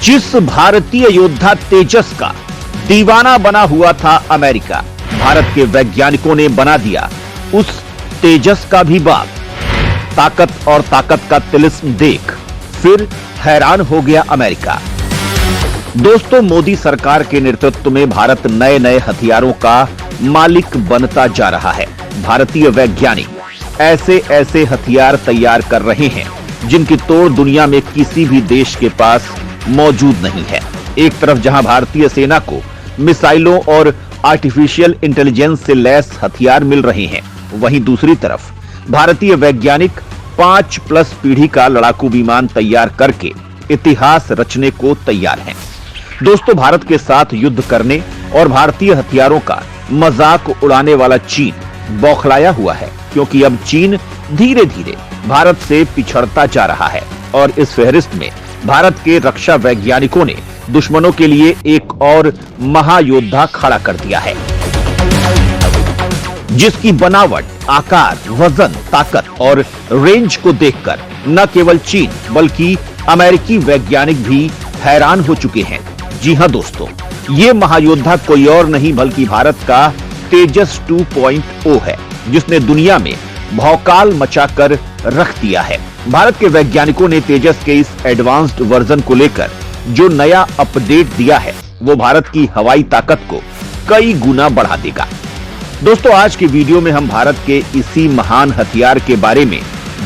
जिस भारतीय योद्धा तेजस का दीवाना बना हुआ था अमेरिका, भारत के वैज्ञानिकों ने बना दिया उस तेजस का भी बाप। ताकत और ताकत का तिलिस्म देख फिर हैरान हो गया अमेरिका। दोस्तों, मोदी सरकार के नेतृत्व में भारत नए नए हथियारों का मालिक बनता जा रहा है। भारतीय वैज्ञानिक ऐसे ऐसे हथियार तैयार कर रहे हैं जिनकी तोड़ दुनिया में किसी भी देश के पास मौजूद नहीं है। एक तरफ जहां भारतीय सेना को मिसाइलों और आर्टिफिशियल इंटेलिजेंस से लैस हथियार मिल रहे हैं, वहीं दूसरी तरफ भारतीय वैज्ञानिक 5+ पीढ़ी का लड़ाकू विमान तैयार करके इतिहास रचने को तैयार हैं। दोस्तों, भारत के साथ युद्ध करने और भारतीय हथियारों का मजाक उड़ाने वाला चीन बौखलाया हुआ है, क्योंकि अब चीन धीरे धीरे भारत से पिछड़ता जा रहा है और इस फहरिस्त में भारत के रक्षा वैज्ञानिकों ने दुश्मनों के लिए एक और महायोद्धा खड़ा कर दिया है, जिसकी बनावट, आकार, वजन, ताकत और रेंज को देखकर न केवल चीन बल्कि अमेरिकी वैज्ञानिक भी हैरान हो चुके हैं। जी हां दोस्तों, ये महायोद्धा कोई और नहीं बल्कि भारत का तेजस 2.0 है, जिसने दुनिया में भौकाल मचाकर रख दिया है। भारत के वैज्ञानिकों ने तेजस के इस एडवांस्ड वर्जन को लेकर जो नया अपडेट दिया है, वो भारत की हवाई ताकत को कई गुना बढ़ा देगा। दोस्तों, आज की वीडियो में हम भारत के इसी महान हथियार के बारे में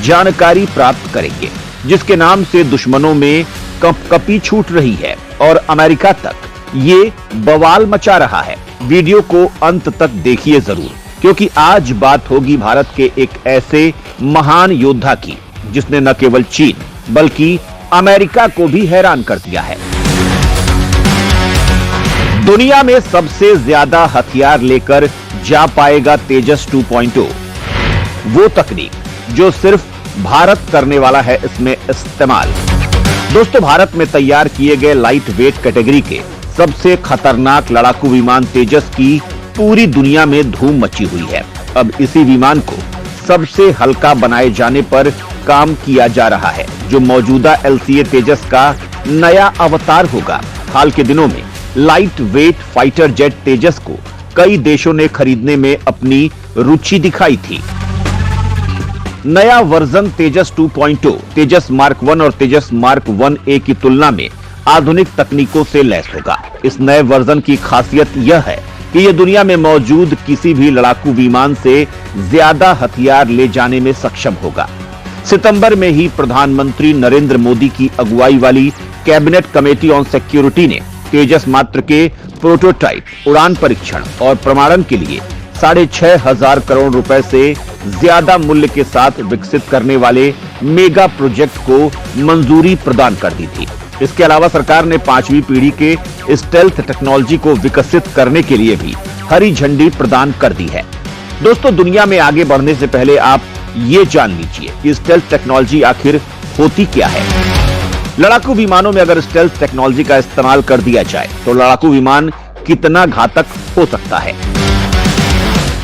जानकारी प्राप्त करेंगे, जिसके नाम से दुश्मनों में कंपकपी छूट रही है और अमेरिका तक ये बवाल मचा रहा है। वीडियो को अंत तक देखिए जरूर, क्योंकि आज बात होगी भारत के एक ऐसे महान योद्धा की जिसने न केवल चीन बल्कि अमेरिका को भी हैरान कर दिया है। दुनिया में सबसे ज्यादा हथियार लेकर जा पाएगा तेजस 2.0, वो तकनीक जो सिर्फ भारत करने वाला है इसमें इस्तेमाल। दोस्तों, भारत में तैयार किए गए लाइट वेट कैटेगरी के सबसे खतरनाक लड़ाकू विमान तेजस की पूरी दुनिया में धूम मची हुई है। अब इसी विमान को सबसे हल्का बनाए जाने पर काम किया जा रहा है, जो मौजूदा LCA तेजस का नया अवतार होगा। हाल के दिनों में लाइट वेट फाइटर जेट तेजस को कई देशों ने खरीदने में अपनी रुचि दिखाई थी। नया वर्जन तेजस 2.0 तेजस मार्क 1 और तेजस मार्क 1A की तुलना में आधुनिक तकनीकों से लैस होगा। इस नए वर्जन की खासियत यह है कि यह दुनिया में मौजूद किसी भी लड़ाकू विमान से ज्यादा हथियार ले जाने में सक्षम होगा। सितंबर में ही प्रधानमंत्री नरेंद्र मोदी की अगुवाई वाली कैबिनेट कमेटी ऑन सिक्योरिटी ने तेजस मात्र के प्रोटोटाइप, उड़ान परीक्षण और प्रमाणन के लिए 6,500 करोड़ रुपए से ज्यादा मूल्य के साथ विकसित करने वाले मेगा प्रोजेक्ट को मंजूरी प्रदान कर दी थी। इसके अलावा सरकार ने 5वीं पीढ़ी के स्टेल्थ टेक्नोलॉजी को विकसित करने के लिए भी हरी झंडी प्रदान कर दी है। दोस्तों, दुनिया में आगे बढ़ने से पहले आप ये जान लीजिए कि स्टेल्थ टेक्नोलॉजी आखिर होती क्या है। लड़ाकू विमानों में अगर स्टेल्थ टेक्नोलॉजी का इस्तेमाल कर दिया जाए तो लड़ाकू विमान कितना घातक हो सकता है।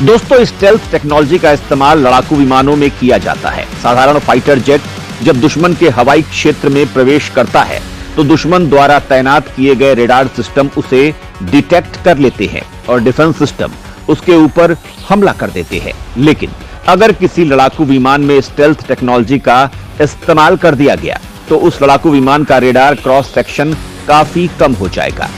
दोस्तों, स्टेल्थ टेक्नोलॉजी का इस्तेमाल लड़ाकू विमानों में किया जाता है। साधारण फाइटर जेट जब दुश्मन के हवाई क्षेत्र में प्रवेश करता है तो दुश्मन द्वारा तैनात किए गए रेडार सिस्टम उसे डिटेक्ट कर लेते हैं और डिफेंस सिस्टम उसके ऊपर हमला कर देते हैं। लेकिन अगर किसी लड़ाकू विमान में स्टेल्थ टेक्नोलॉजी का इस्तेमाल कर दिया गया तो उस लड़ाकू विमान का रेडार क्रॉस सेक्शन काफी कम हो जाएगा,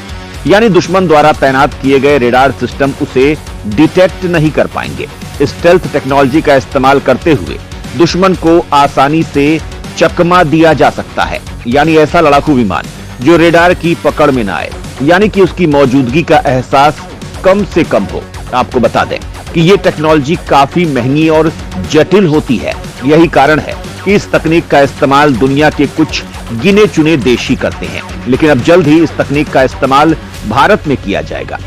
यानी दुश्मन द्वारा तैनात किए गए रेडार सिस्टम उसे डिटेक्ट नहीं कर पाएंगे। स्टेल्थ टेक्नोलॉजी का इस्तेमाल करते हुए दुश्मन को आसानी से चकमा दिया जा सकता है, यानी ऐसा लड़ाकू विमान जो रेडार की पकड़ में न आए, यानी कि उसकी मौजूदगी का एहसास कम से कम हो। आपको बता दें कि ये टेक्नोलॉजी काफी महंगी और जटिल होती है। यही कारण है कि इस तकनीक का इस्तेमाल दुनिया के कुछ गिने चुने देश ही करते हैं, लेकिन अब जल्द ही इस तकनीक का इस्तेमाल भारत में किया जाएगा।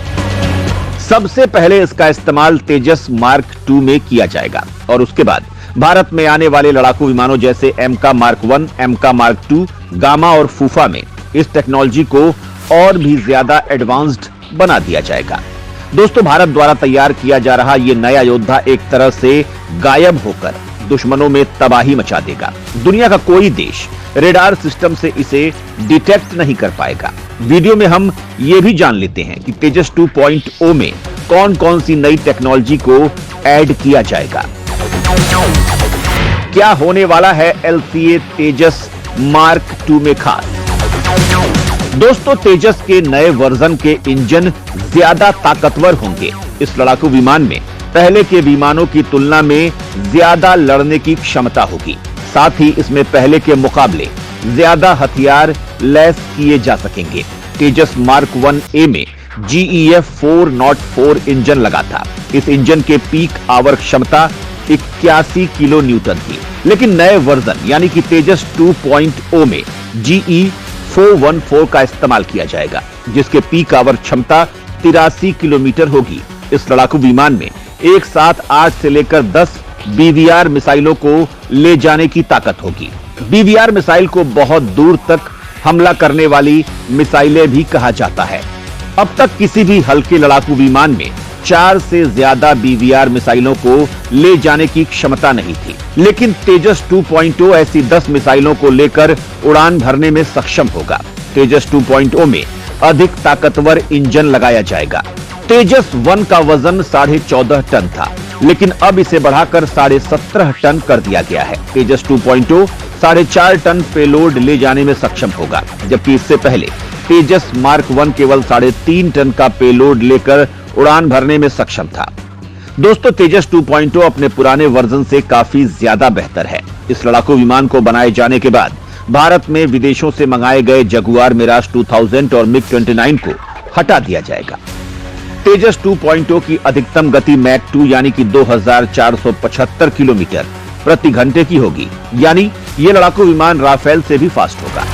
सबसे पहले इसका इस्तेमाल तेजस मार्क 2 में किया जाएगा और उसके बाद भारत में आने वाले लड़ाकू विमानों जैसे एमका मार्क 1, एमका मार्क 2, गामा और फूफा में इस टेक्नोलॉजी को और भी ज्यादा एडवांस्ड बना दिया जाएगा। दोस्तों, भारत द्वारा तैयार किया जा रहा ये नया योद्धा एक तरह से गायब होकर दुश्मनों में तबाही मचा देगा। दुनिया का कोई देश रेडार सिस्टम से इसे डिटेक्ट नहीं कर पाएगा। वीडियो में हम ये भी जान लेते हैं कि तेजस 2.0 में कौन कौन सी नई टेक्नोलॉजी को ऐड किया जाएगा। क्या होने वाला है LCA तेजस मार्क 2 में खास। दोस्तों, तेजस के नए वर्जन के इंजन ज्यादा ताकतवर होंगे। इस लड़ाकू विमान में पहले के विमानों की तुलना में ज्यादा लड़ने की क्षमता होगी। साथ ही इसमें पहले के मुकाबले ज्यादा हथियार लैस किए जा सकेंगे। तेजस मार्क 1A में GEF 404 इंजन लगा था। इस इंजन के पीक आवर क्षमता 81 किलो न्यूटन थी, लेकिन नए वर्जन यानी कि तेजस 2.0 में GE 414 का इस्तेमाल किया जाएगा, जिसके पीक आवर क्षमता 83 किलोमीटर होगी। इस लड़ाकू विमान में एक साथ 8 से लेकर 10 BVR मिसाइलों को ले जाने की ताकत होगी। BVR मिसाइल को बहुत दूर तक हमला करने वाली मिसाइलें भी कहा जाता है। अब तक किसी भी हल्के लड़ाकू विमान में 4 से ज्यादा BVR मिसाइलों को ले जाने की क्षमता नहीं थी, लेकिन तेजस 2.0 ऐसी 10 मिसाइलों को लेकर उड़ान भरने में सक्षम होगा। तेजस 2.0 में अधिक ताकतवर इंजन लगाया जाएगा। तेजस 1 का वजन 14.5 टन था, लेकिन अब इसे बढ़ाकर 17.5 टन कर दिया गया है। तेजस 2.0 4.5 टन पेलोड ले जाने में सक्षम होगा, जबकि इससे पहले तेजस मार्क 1 केवल 3.5 टन का पेलोड लेकर उड़ान भरने में सक्षम था। दोस्तों, तेजस 2.0 अपने पुराने वर्जन से काफी ज्यादा बेहतर है। इस लड़ाकू विमान को बनाए जाने के बाद भारत में विदेशों से मंगाए गए जगुआर मिराज 2000 और MiG-29 को हटा दिया जाएगा। तेजस 2.0 की अधिकतम गति मैक 2 यानी कि 2475 किलोमीटर प्रति घंटे की होगी, यानी ये लड़ाकू विमान राफेल से भी फास्ट होगा।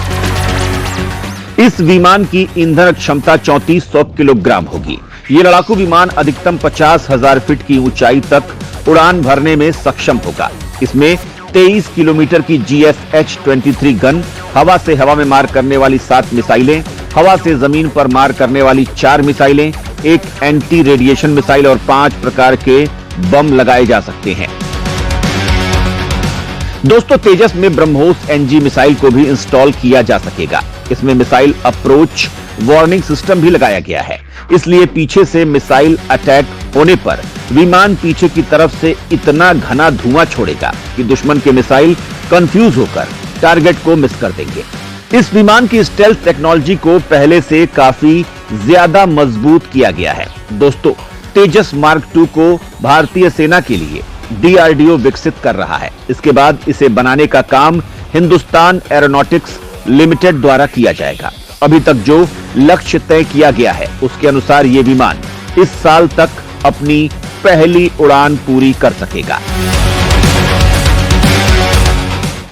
इस विमान की ईंधन क्षमता 3400 किलोग्राम होगी। ये लड़ाकू विमान अधिकतम 50,000 फीट की ऊंचाई तक उड़ान भरने में सक्षम होगा। इसमें 23 किलोमीटर की GSH-23 गन, हवा से हवा में मार करने वाली 7 मिसाइलें, हवा से जमीन पर मार करने वाली 4 मिसाइलें, एक एंटी रेडिएशन मिसाइल और 5 प्रकार के बम लगाए जा सकते हैं। दोस्तों, तेजस में ब्रह्मोस NG मिसाइल को भी इंस्टॉल किया जा सकेगा। इसमें मिसाइल अप्रोच वार्निंग सिस्टम भी लगाया गया है, इसलिए पीछे से मिसाइल अटैक होने पर विमान पीछे की तरफ से इतना घना धुआं छोड़ेगा कि दुश्मन के मिसाइल कंफ्यूज होकर टारगेट को मिस कर देंगे। इस विमान की स्टेल्थ टेक्नोलॉजी को पहले से काफी ज्यादा मजबूत किया गया है। दोस्तों, तेजस मार्क 2 को भारतीय सेना के लिए DRDO विकसित कर रहा है। इसके बाद इसे बनाने का काम हिंदुस्तान एरोनॉटिक्स लिमिटेड द्वारा किया जाएगा। अभी तक जो लक्ष्य तय किया गया है उसके अनुसार ये विमान इस साल तक अपनी पहली उड़ान पूरी कर सकेगा।